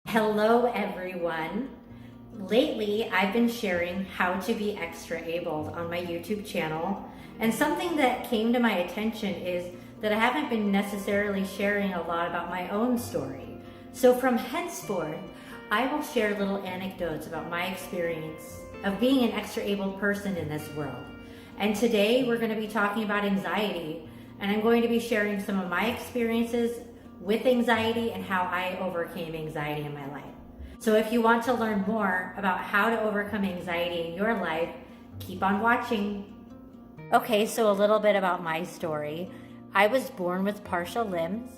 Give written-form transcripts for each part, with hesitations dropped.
Hello everyone. Lately I've been sharing how to be extra abled on my YouTube channel, and something that came to my attention is that I haven't been necessarily sharing a lot about my own story. So from henceforth, I will share little anecdotes about my experience of being an extra abled person in this world. And today we're going to be talking about anxiety, and I'm going to be sharing some of my experiences with anxiety and how I overcame anxiety in my life. So if you want to learn more about how to overcome anxiety in your life, keep on watching. Okay, so a little bit about my story. I was born with partial limbs,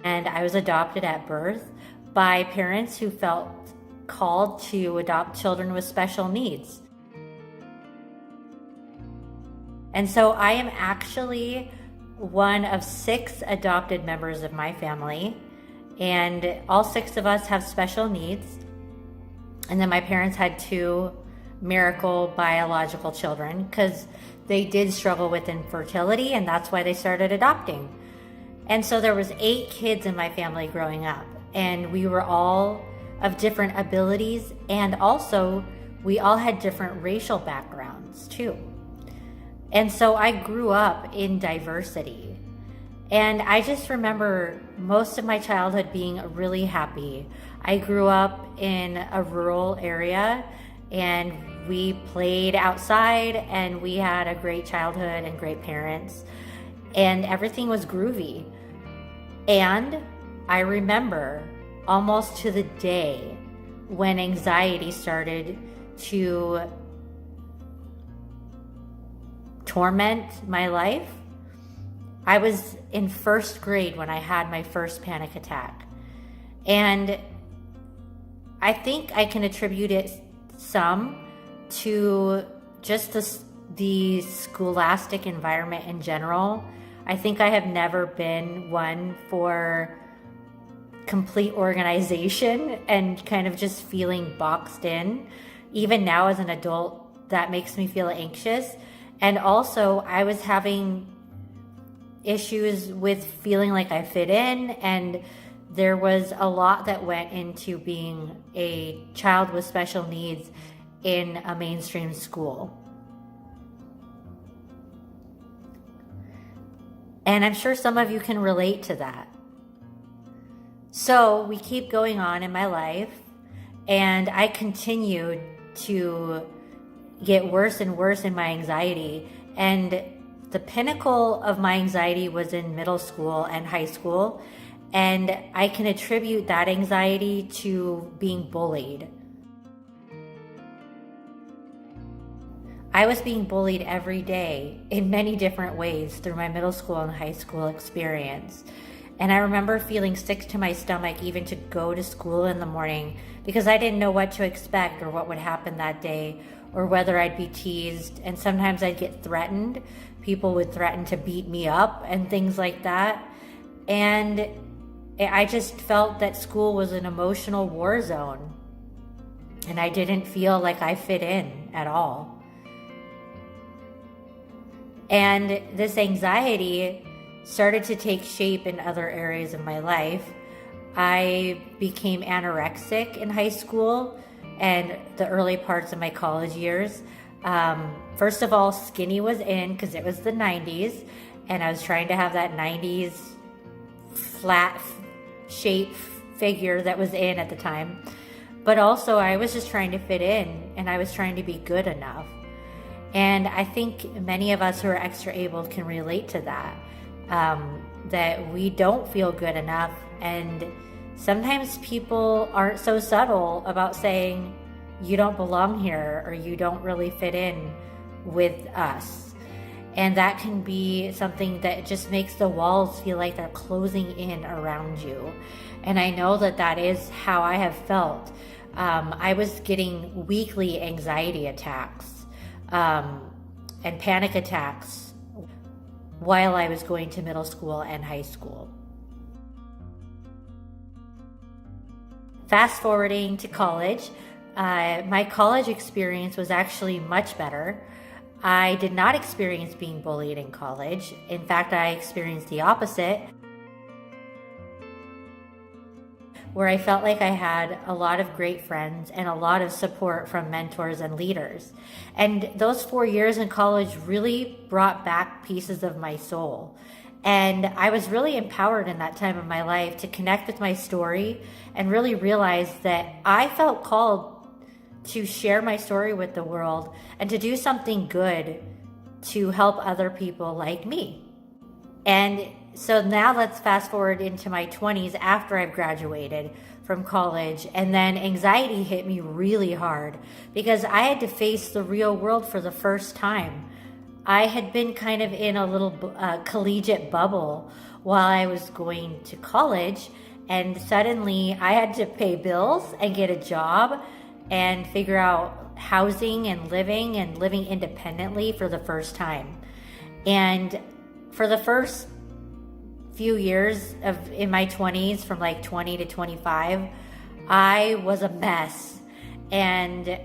and I was adopted at birth by parents who felt called to adopt children with special needs. And so I am actually one of 6 adopted members of my family, and all 6 of us have special needs. And then my parents had 2 miracle biological children because they did struggle with infertility, and that's why they started adopting. And so there was 8 kids in my family growing up, and we were all of different abilities, and also we all had different racial backgrounds too. And so I grew up in diversity. And I just remember most of my childhood being really happy. I grew up in a rural area, and we played outside, and we had a great childhood and great parents, and everything was groovy. And I remember almost to the day when anxiety started to torment my life. I was in 1st grade when I had my first panic attack. And I think I can attribute it some to just the scholastic environment in general. I think I have never been one for complete organization and kind of just feeling boxed in. Even now as an adult, that makes me feel anxious. And also, I was having issues with feeling like I fit in, and there was a lot that went into being a child with special needs in a mainstream school. And I'm sure some of you can relate to that. So we keep going on in my life, and I continued to get worse and worse in my anxiety. And the pinnacle of my anxiety was in middle school and high school. And I can attribute that anxiety to being bullied. I was being bullied every day in many different ways through my middle school and high school experience. And I remember feeling sick to my stomach even to go to school in the morning because I didn't know what to expect or what would happen that day, or whether I'd be teased. And sometimes I'd get threatened. People would threaten to beat me up and things like that. And I just felt that school was an emotional war zone. And I didn't feel like I fit in at all. And this anxiety started to take shape in other areas of my life. I became anorexic in high school and the early parts of my college years. First of all, skinny was in because it was the 90s, and I was trying to have that 90s flat shape figure that was in at the time. But also I was just trying to fit in, and I was trying to be good enough. And I think many of us who are extra abled can relate to that, that we don't feel good enough. And sometimes people aren't so subtle about saying, you don't belong here, or you don't really fit in with us. And that can be something that just makes the walls feel like they're closing in around you. And I know that that is how I have felt. I was getting weekly anxiety attacks and panic attacks while I was going to middle school and high school. Fast forwarding to college, my college experience was actually much better. I did not experience being bullied in college. In fact, I experienced the opposite. where I felt like I had a lot of great friends and a lot of support from mentors and leaders. And those 4 years in college really brought back pieces of my soul. And I was really empowered in that time of my life to connect with my story and really realize that I felt called to share my story with the world and to do something good to help other people like me. And so now let's fast forward into my 20s after I've graduated from college, and then anxiety hit me really hard because I had to face the real world for the first time. I had been kind of in a little collegiate bubble while I was going to college, and suddenly I had to pay bills and get a job and figure out housing and living independently for the first time. And for the first few years in my 20s, from like 20 to 25, I was a mess. And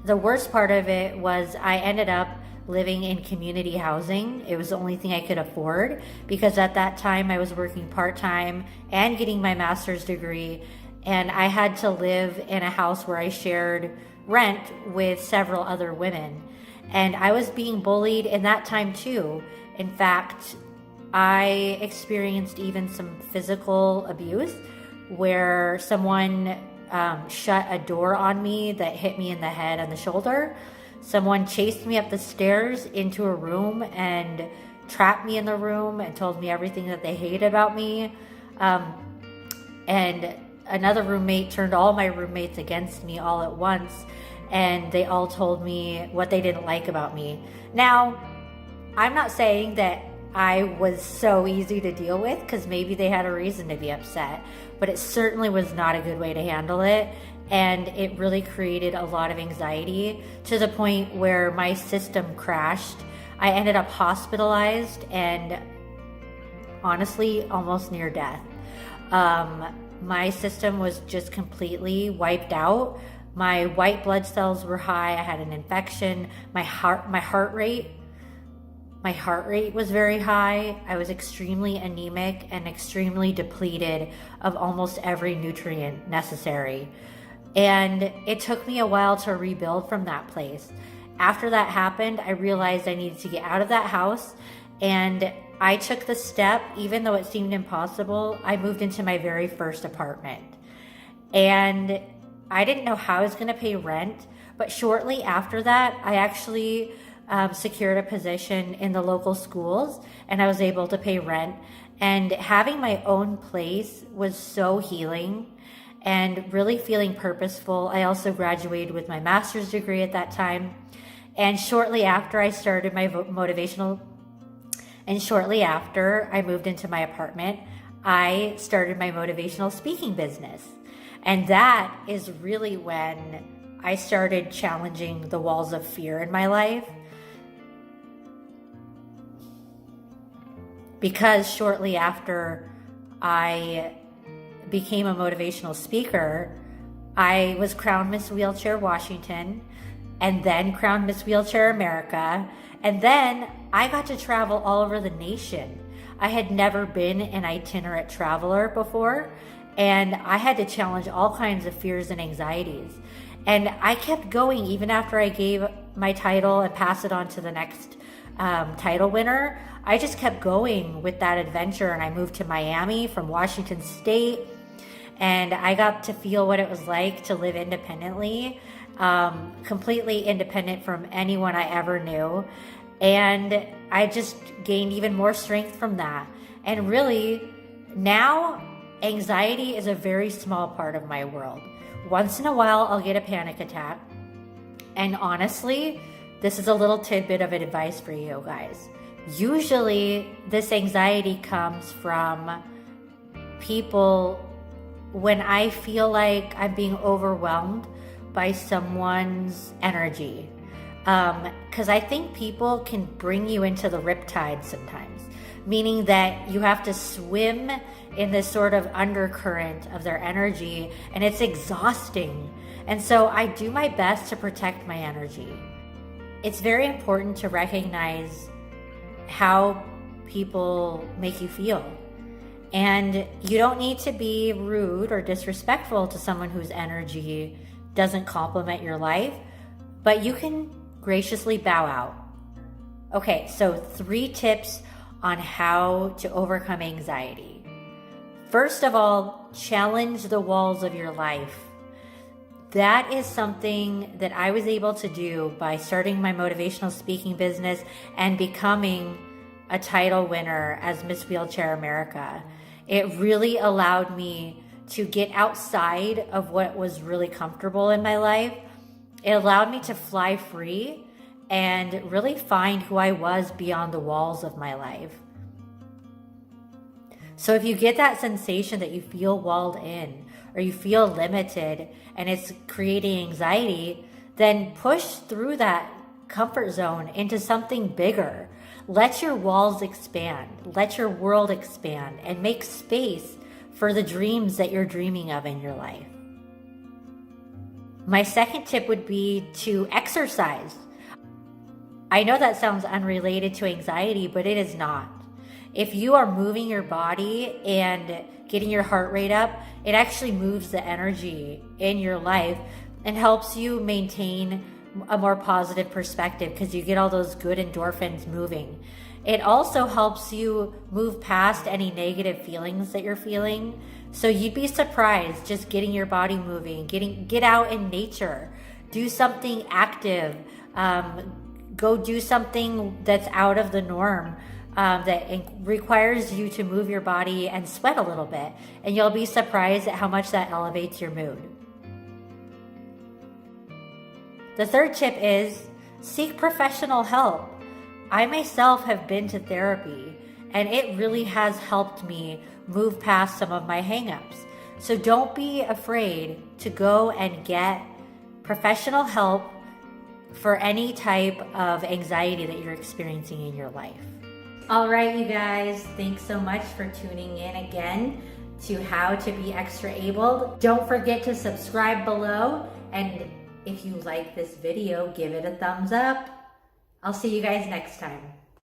the worst part of it was I ended up living in community housing. It was the only thing I could afford because at that time I was working part-time and getting my master's degree, and I had to live in a house where I shared rent with several other women. And I was being bullied in that time too. In fact, I experienced even some physical abuse where someone shut a door on me that hit me in the head and the shoulder. Someone chased me up the stairs into a room and trapped me in the room and told me everything that they hated about me. And another roommate turned all my roommates against me all at once, and they all told me what they didn't like about me. Now, I'm not saying that I was so easy to deal with, because maybe they had a reason to be upset, but it certainly was not a good way to handle it. And it really created a lot of anxiety to the point where my system crashed. I ended up hospitalized and honestly almost near death. My system was just completely wiped out. My white blood cells were high. I had an infection. My heart rate was very high. I was extremely anemic and extremely depleted of almost every nutrient necessary. And it took me a while to rebuild from that place. After that happened, I realized I needed to get out of that house, and I took the step, even though it seemed impossible. I moved into my very first apartment. And I didn't know how I was going to pay rent, but shortly after that, I actually secured a position in the local schools, and I was able to pay rent. And having my own place was so healing and really feeling purposeful. I also graduated with my master's degree at that time. And shortly after I started my shortly after I moved into my apartment, I started my motivational speaking business. And that is really when I started challenging the walls of fear in my life. Because shortly after I became a motivational speaker, I was crowned Miss Wheelchair Washington, and then crowned Miss Wheelchair America, and then I got to travel all over the nation. I had never been an itinerant traveler before, and I had to challenge all kinds of fears and anxieties. And I kept going even after I gave my title and passed it on to the next title winner. I just kept going with that adventure, and I moved to Miami from Washington State, and I got to feel what it was like to live independently, completely independent from anyone I ever knew. And I just gained even more strength from that. And really, now anxiety is a very small part of my world. Once in a while, I'll get a panic attack. And honestly, this is a little tidbit of advice for you guys. Usually, this anxiety comes from people when I feel like I'm being overwhelmed by someone's energy. Because I think people can bring you into the riptide sometimes, meaning that you have to swim in this sort of undercurrent of their energy, and it's exhausting. And so I do my best to protect my energy. It's very important to recognize how people make you feel. And you don't need to be rude or disrespectful to someone whose energy doesn't complement your life, but you can graciously bow out. Okay, so 3 tips on how to overcome anxiety. First of all, challenge the walls of your life. That is something that I was able to do by starting my motivational speaking business and becoming a title winner as Miss Wheelchair America. It really allowed me to get outside of what was really comfortable in my life. It allowed me to fly free and really find who I was beyond the walls of my life. So if you get that sensation that you feel walled in or you feel limited and it's creating anxiety, then push through that comfort zone into something bigger. Let your walls expand, let your world expand, and make space for the dreams that you're dreaming of in your life. My second tip would be to exercise. I know that sounds unrelated to anxiety, but it is not. If you are moving your body and getting your heart rate up, it actually moves the energy in your life and helps you maintain a more positive perspective because you get all those good endorphins moving. It also helps you move past any negative feelings that you're feeling. So you'd be surprised just getting your body moving, get out in nature, do something active, go do something that's out of the norm, that requires you to move your body and sweat a little bit. And you'll be surprised at how much that elevates your mood. The third tip is seek professional help. I myself have been to therapy and it really has helped me move past some of my hangups. So don't be afraid to go and get professional help for any type of anxiety that you're experiencing in your life. All right, you guys, thanks so much for tuning in again to How to Be Extraabled. Don't forget to subscribe below, and if you like this video, give it a thumbs up. I'll see you guys next time.